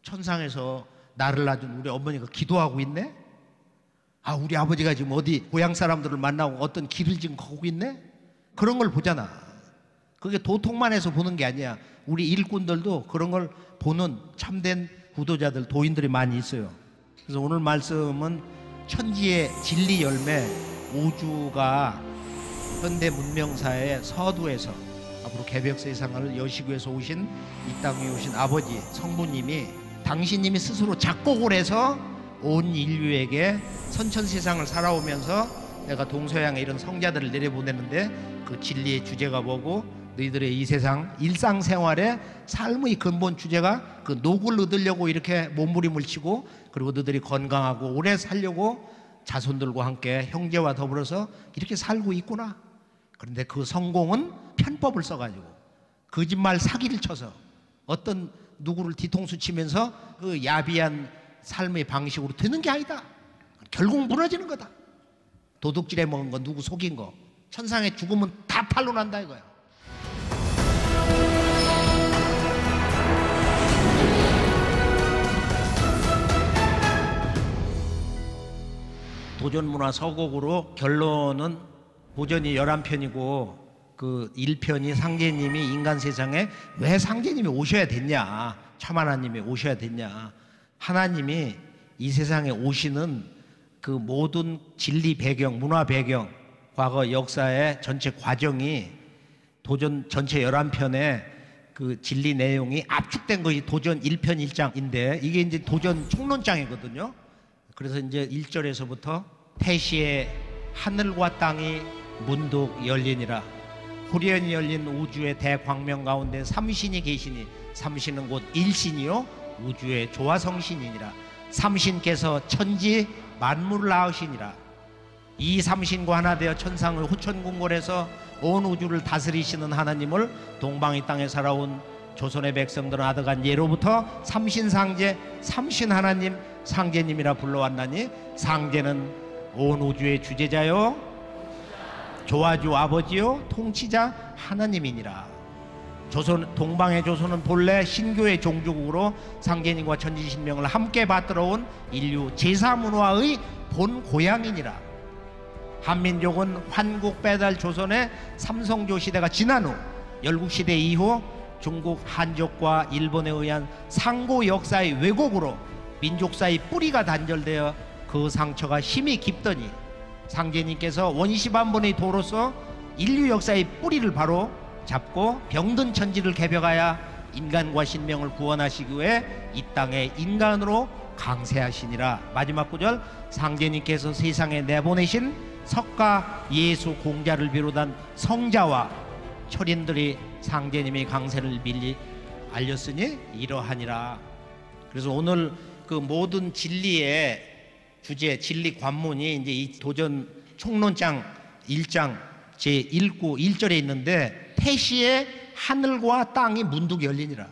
천상에서 나를 낳은 우리 어머니가 기도하고 있네. 우리 아버지가 지금 어디 고향 사람들을 만나고 어떤 길을 지금 가고 있네. 그런 걸 보잖아. 그게 도통만 해서 보는 게 아니야. 우리 일꾼들도 그런 걸 보는 참된 구도자들, 도인들이 많이 있어요. 그래서 오늘 말씀은 천지의 진리 열매, 우주가 현대 문명사의 서두에서 앞으로 개벽 세상을 여시구에서 오신, 이 땅에 오신 아버지 성부님이, 당신님이 스스로 작곡을 해서 온 인류에게 선천세상을 살아오면서 내가 동서양에 이런 성자들을 내려보내는데 그 진리의 주제가 뭐고, 너희들의 이 세상 일상생활의 삶의 근본 주제가 그 녹을 얻으려고 이렇게 몸부림을 치고, 그리고 너희들이 건강하고 오래 살려고 자손들과 함께 형제와 더불어서 이렇게 살고 있구나. 그런데 그 성공은 편법을 써가지고 거짓말 사기를 쳐서 어떤 누구를 뒤통수 치면서 그 야비한 삶의 방식으로 되는 게 아니다. 결국 무너지는 거다. 도둑질해 먹은 거, 누구 속인 거, 천상의 죽음은 다 반론한다 이거야. 도전문화 서곡으로 결론은 보전이 11편이고 그 1편이 상제님이 인간 세상에 왜 상제님이 오셔야 됐냐, 참하나님이 오셔야 됐냐. 하나님이 이 세상에 오시는 그 모든 진리 배경, 문화 배경, 과거 역사의 전체 과정이 도전 전체 11편에 그 진리 내용이 압축된 것이 도전 1편 1장인데, 이게 이제 도전 총론장이거든요. 그래서 이제 1절에서부터 태시에 하늘과 땅이 문득 열리니라. 호련히 열린 우주의 대광명 가운데 삼신이 계시니, 삼신은 곧 일신이요 우주의 조화성신이니라. 삼신께서 천지 만물을 낳으시니라. 이 삼신과 하나 되어 천상을 후천궁궐에서 온 우주를 다스리시는 하나님을 동방의 땅에 살아온 조선의 백성들은 아득한 예로부터 삼신상제, 삼신하나님, 상제님이라 불러왔나니, 상제는 온 우주의 주제자요 조화주 아버지요 통치자 하나님이니라. 동방의 조선은 본래 신교의 종주국으로 상제님과 천지신명을 함께 받들어온 인류 제사문화의 본 고향이니라. 한민족은 환국 배달 조선의 삼성조 시대가 지난 후 열국시대 이후 중국 한족과 일본에 의한 상고 역사의 왜곡으로 민족사의 뿌리가 단절되어 그 상처가 힘이 깊더니 상제님께서 원시반본의 도로서 인류 역사의 뿌리를 바로 잡고 병든 천지를 개벽하여 인간과 신명을 구원하시기 위해 이 땅에 인간으로 강세하시니라. 마지막 구절, 상제님께서 세상에 내보내신 석가 예수 공자를 비롯한 성자와 철인들이 상제님의 강세를 밀리 알렸으니 이러하니라. 그래서 오늘 그 모든 진리의 주제, 진리 관문이 이제 이 도전 총론장 1장 제1구 1절에 있는데, 태시에 하늘과 땅이 문득 열리니라.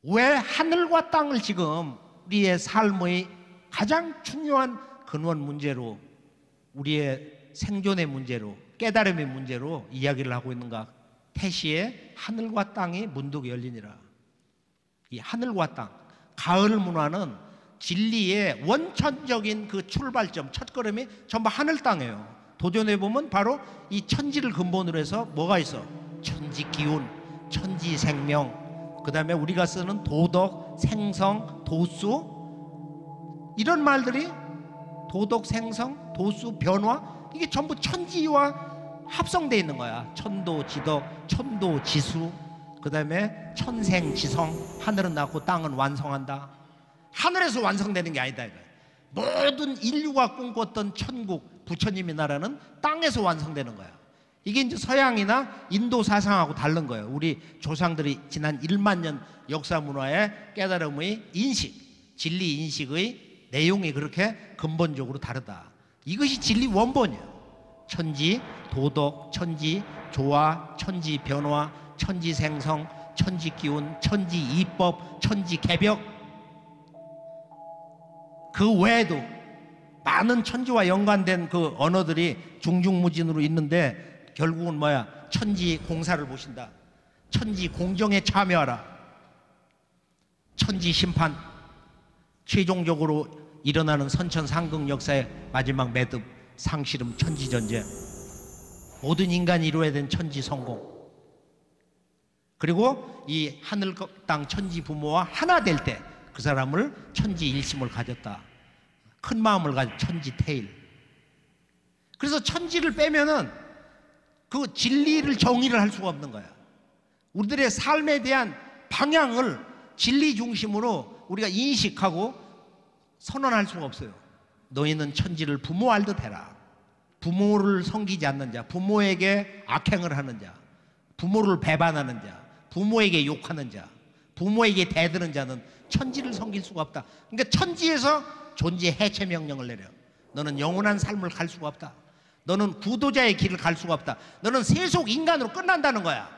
왜 하늘과 땅을 지금 우리의 삶의 가장 중요한 근원 문제로, 우리의 생존의 문제로, 깨달음의 문제로 이야기를 하고 있는가? 태시에 하늘과 땅이 문득 열리니라. 이 하늘과 땅, 가을 문화는 진리의 원천적인 그 출발점, 첫걸음이 전부 하늘 땅이에요. 도전해 보면 바로 이 천지를 근본으로 해서 뭐가 있어? 천지 기운, 천지 생명, 그 다음에 우리가 쓰는 도덕, 생성, 도수, 이런 말들이 도덕, 생성, 도수, 변화, 이게 전부 천지와 합성되어 있는 거야. 천도, 지덕, 천도, 지수, 그 다음에 천생, 지성. 하늘은 낳고 땅은 완성한다. 하늘에서 완성되는 게 아니다 이거야. 모든 인류가 꿈꿨던 천국, 부처님의 나라는 땅에서 완성되는 거야. 이게 이제 서양이나 인도 사상하고 다른 거예요. 우리 조상들이 지난 1만 년 역사 문화의 깨달음의 인식, 진리 인식의 내용이 그렇게 근본적으로 다르다. 이것이 진리 원본이에요. 천지 도덕, 천지 조화, 천지 변화, 천지 생성, 천지 기운, 천지 이법, 천지 개벽. 그 외에도 많은 천지와 연관된 그 언어들이 중중무진으로 있는데, 결국은 뭐야? 천지 공사를 보신다. 천지 공정에 참여하라. 천지 심판. 최종적으로 일어나는 선천상극 역사의 마지막 매듭, 상실음, 천지전쟁. 모든 인간이 이루어야 되는 천지 성공. 그리고 이 하늘 땅 천지 부모와 하나 될 때 그 사람을 천지 일심을 가졌다. 큰 마음을 가진 천지 태일. 그래서 천지를 빼면은 그 진리를 정의를 할 수가 없는 거야. 우리들의 삶에 대한 방향을 진리 중심으로 우리가 인식하고 선언할 수가 없어요. 너희는 천지를 부모 알듯 해라. 부모를 섬기지 않는 자, 부모에게 악행을 하는 자, 부모를 배반하는 자, 부모에게 욕하는 자, 부모에게 대드는 자는 천지를 섬길 수가 없다. 그러니까 천지에서 존재 해체 명령을 내려. 너는 영원한 삶을 갈 수가 없다. 너는 구도자의 길을 갈 수가 없다. 너는 세속 인간으로 끝난다는 거야.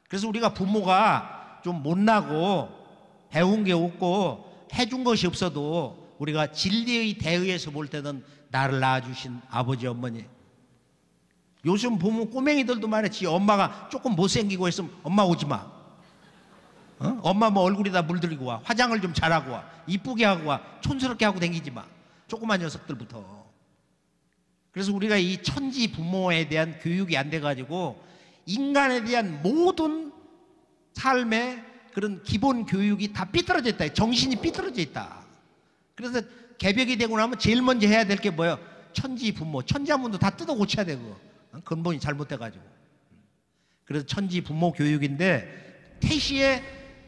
그래서 우리가 부모가 좀 못나고 배운 게 없고 해준 것이 없어도 우리가 진리의 대의에서 볼 때는 나를 낳아주신 아버지 어머니. 요즘 부모 꼬맹이들도 말했지. 엄마가 조금 못생기고 있으면 엄마 오지 마. 엄마 뭐 얼굴에다 물들이고 와. 화장을 좀 잘하고 와. 이쁘게 하고 와. 촌스럽게 하고 다니지 마. 조그만 녀석들부터. 그래서 우리가 이 천지 부모에 대한 교육이 안 돼가지고 인간에 대한 모든 삶의 그런 기본 교육이 다 삐뚤어져 있다. 정신이 삐뚤어져 있다. 그래서 개벽이 되고 나면 제일 먼저 해야 될 게 뭐예요? 천지 부모. 천자문도 다 뜯어 고쳐야 되고. 근본이 잘못돼가지고. 그래서 천지 부모 교육인데, 태시의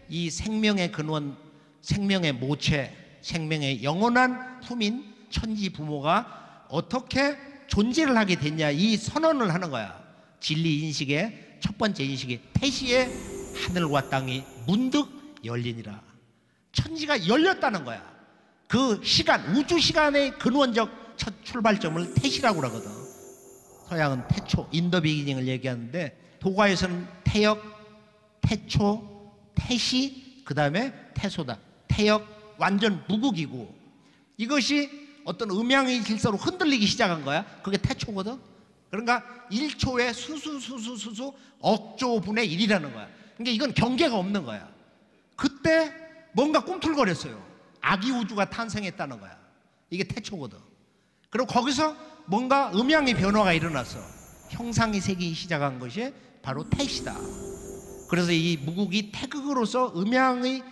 이 생명의 근원, 생명의 모체, 생명의 영원한 품인 천지 부모가 어떻게 존재를 하게 됐냐, 이 선언을 하는 거야. 진리 인식의 첫 번째 인식이 태시의 하늘과 땅이 문득 열리니라. 천지가 열렸다는 거야. 그 시간, 우주 시간의 근원적 첫 출발점을 태시라고 그러거든. 서양은 태초, 인더 비기닝을 얘기하는데, 도가에서는 태역, 태초, 태시, 그 다음에 태소다. 태역, 완전 무극이고, 이것이 어떤 음양의 질서로 흔들리기 시작한 거야. 그게 태초거든. 그러니까 1초에 수수 억조분의 1이라는 거야. 그러니까 이건 경계가 없는 거야. 그때 뭔가 꿈틀거렸어요. 아기 우주가 탄생했다는 거야. 이게 태초거든. 그리고 거기서 뭔가 음양의 변화가 일어났어. 형상이 생기기 시작한 것이 바로 태시다. 그래서 이 무국이 태극으로서 음양의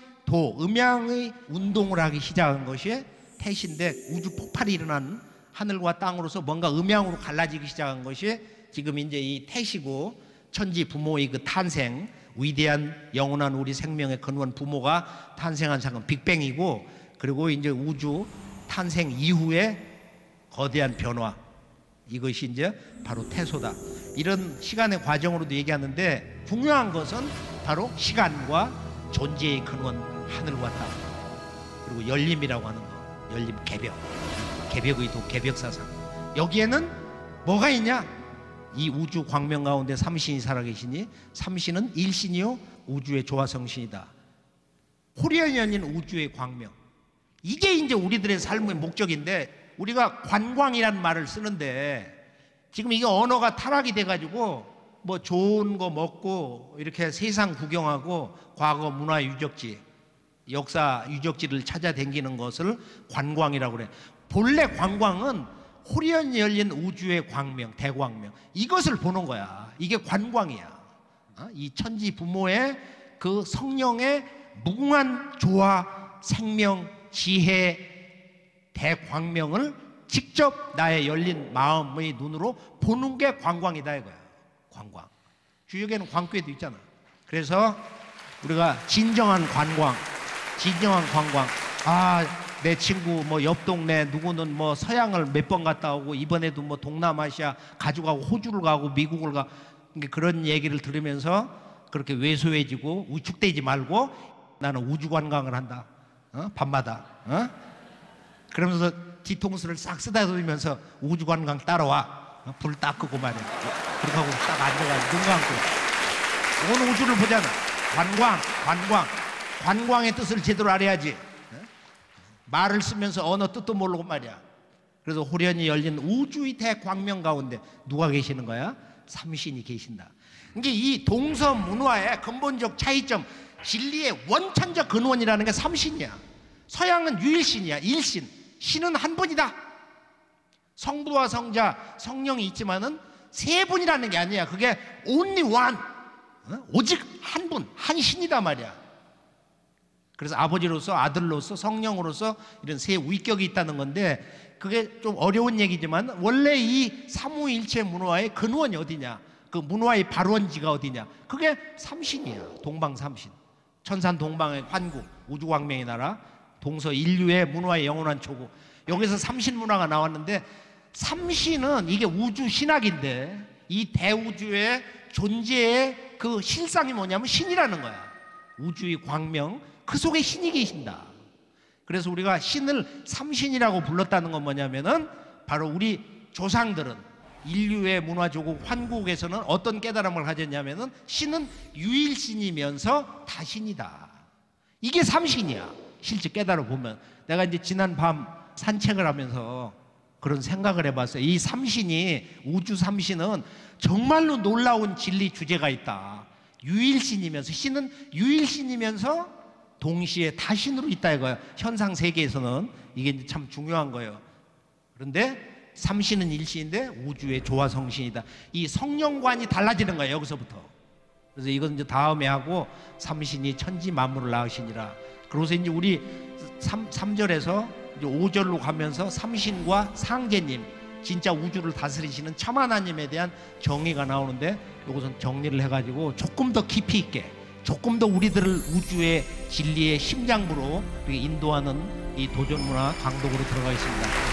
운동을 하기 시작한 것이 태시인데, 우주 폭발이 일어난 하늘과 땅으로서 뭔가 음양으로 갈라지기 시작한 것이 지금 이제 이 태시고, 천지 부모의 그 탄생, 위대한 영원한 우리 생명의 근원 부모가 탄생한 사건 빅뱅이고, 그리고 이제 우주 탄생 이후에 거대한 변화, 이것이 이제 바로 태소다. 이런 시간의 과정으로도 얘기하는데, 중요한 것은 바로 시간과 존재의 근원 하늘과 땅, 그리고 열림이라고 하는 거. 열림, 개벽의 도, 개벽사상. 여기에는 뭐가 있냐? 이 우주 광명 가운데 삼신이 살아계시니, 삼신은 일신이요 우주의 조화성신이다. 호련히 열린 우주의 광명, 이게 이제 우리들의 삶의 목적인데, 우리가 관광이라는 말을 쓰는데 지금 이게 언어가 타락이 돼가지고 뭐 좋은 거 먹고 이렇게 세상 구경하고 과거 문화 유적지, 역사 유적지를 찾아다니는 것을 관광이라고 그래. 본래 관광은 호련히 열린 우주의 광명, 대광명, 이것을 보는 거야. 이게 관광이야. 이 천지 부모의 그 성령의 무궁한 조화, 생명, 지혜, 대광명을 직접 나의 열린 마음의 눈으로 보는 게 관광이다 이거야. 관광. 주역에는 광교에도 있잖아. 그래서 우리가 진정한 관광, 내 친구 뭐 옆 동네 누구는 뭐 서양을 몇 번 갔다 오고, 이번에도 뭐 동남아시아 가져가고, 호주를 가고, 미국을 가. 그런 얘기를 들으면서 그렇게 왜소해지고 위축되지 말고, 나는 우주 관광을 한다. 밤마다. 그러면서 뒤통수를 싹 쓰다듬으면서 우주 관광 따라와. 불 딱 끄고 말이야. 그렇게 하고 딱 앉아가지고 눈 감고 온 우주를 보잖아. 관광의 뜻을 제대로 알아야지. 말을 쓰면서 언어 뜻도 모르고 말이야. 그래서 호련히 열린 우주의 대광명 가운데 누가 계시는 거야? 삼신이 계신다. 이게 이 동서 문화의 근본적 차이점, 진리의 원천적 근원이라는 게 삼신이야. 서양은 유일신이야. 일신. 신은 한 분이다. 성부와 성자, 성령이 있지만은 세 분이라는 게 아니야. 그게 only one. 오직 한 분, 한 신이다 말이야. 그래서 아버지로서, 아들로서, 성령으로서 이런 세 위격이 있다는 건데, 그게 좀 어려운 얘기지만 원래 이 삼위일체 문화의 근원이 어디냐, 그 문화의 발원지가 어디냐, 그게 삼신이야. 동방삼신. 천산 동방의 환국, 우주광명의 나라, 동서 인류의 문화의 영원한 초구. 여기서 삼신 문화가 나왔는데, 삼신은 이게 우주 신학인데, 이 대우주의 존재의 그 실상이 뭐냐면 신이라는 거야. 우주의 광명, 그 속에 신이 계신다. 그래서 우리가 신을 삼신이라고 불렀다는 건 뭐냐면은, 바로 우리 조상들은 인류의 문화조국 환국에서는 어떤 깨달음을 가졌냐면은, 신은 유일신이면서 다신이다. 이게 삼신이야. 실제 깨달아 보면. 내가 이제 지난 밤 산책을 하면서 그런 생각을 해봤어요. 이 삼신이, 우주 삼신은 정말로 놀라운 진리 주제가 있다. 유일신이면서, 신은 유일신이면서 동시에 다신으로 있다 이거예요. 현상 세계에서는 이게 이제 참 중요한 거예요. 그런데 삼신은 일신인데 우주의 조화성신이다. 이 성령관이 달라지는 거예요, 여기서부터. 그래서 이건 이제 다음에 하고, 삼신이 천지 만물을 낳으시니라. 그래서 이제 우리 3절에서 이제 5절로 가면서 삼신과 상제님, 진짜 우주를 다스리시는 참 하나님에 대한 정의가 나오는데, 이것은 정리를 해가지고 조금 더 깊이 있게, 조금 더 우리들을 우주의 진리의 심장부로 인도하는 이 도전문화 강독으로 들어가겠습니다.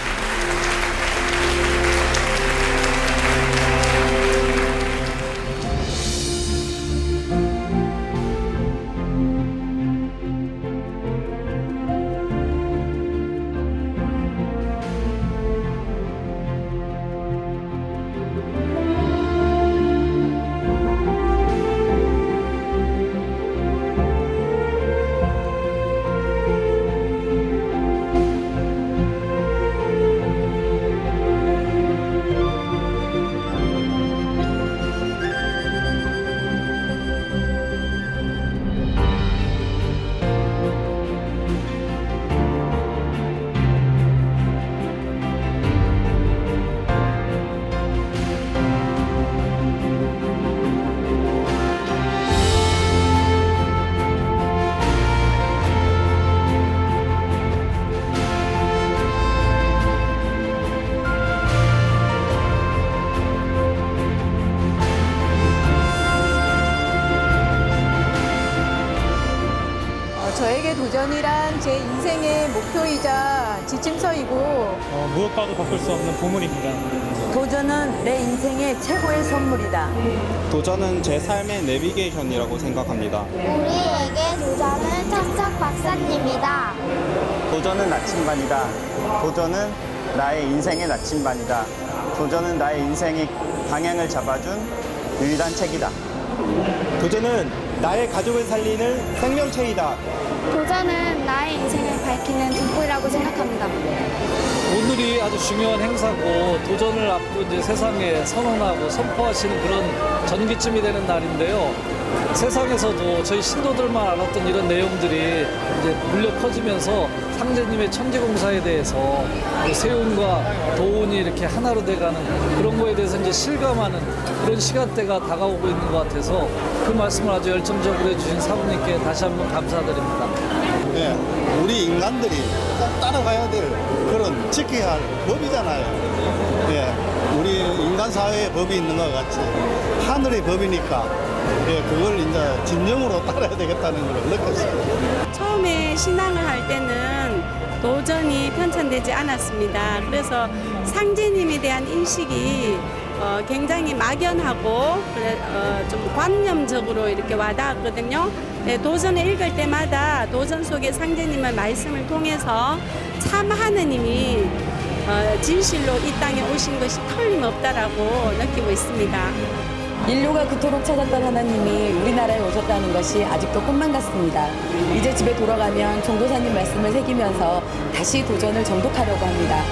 도전이란 제 인생의 목표이자 지침서이고 무엇과도 바꿀 수 없는 보물입니다. 도전은 내 인생의 최고의 선물이다. 도전은 제 삶의 내비게이션이라고 생각합니다. 우리에게 도전은 척척 박사님이다. 도전은 나침반이다. 도전은 나의 인생의 나침반이다. 도전은 나의 인생의 방향을 잡아준 유일한 책이다. 도전은 나의 가족을 살리는 생명체이다. 도전은 나의 인생을 밝히는 등불이라고 생각합니다. 오늘이 아주 중요한 행사고 도전을 앞으로 이제 세상에 선언하고 선포하시는 그런 전기점이 되는 날인데요. 세상에서도 저희 신도들만 알았던 이런 내용들이 이제 물려 퍼지면서 상제님의 천지공사에 대해서 세운과 도운이 이렇게 하나로 돼가는 그런 거에 대해서 이제 실감하는 그런 시간대가 다가오고 있는 것 같아서 그 말씀을 아주 열정적으로 해주신 사부님께 다시 한번 감사드립니다. 네, 우리 인간들이 꼭 따라가야 될 그런 지켜야 할 법이잖아요. 네, 우리 인간 사회의 법이 있는 것 같이 하늘의 법이니까 네, 그걸 이제 진정으로 따라야 되겠다는 걸 느꼈어요. 처음에 신앙을 할 때는 도전이 편찬되지 않았습니다. 그래서 상제님에 대한 인식이 굉장히 막연하고 좀 관념적으로 이렇게 와닿았거든요. 네, 도전을 읽을 때마다 도전 속의 상제님의 말씀을 통해서 참 하느님이 진실로 이 땅에 오신 것이 틀림없다라고 느끼고 있습니다. 인류가 그토록 찾았던 하나님이 우리나라에 오셨다는 것이 아직도 꿈만 같습니다. 이제 집에 돌아가면 종도사님 말씀을 새기면서 다시 도전을 정독하려고 합니다.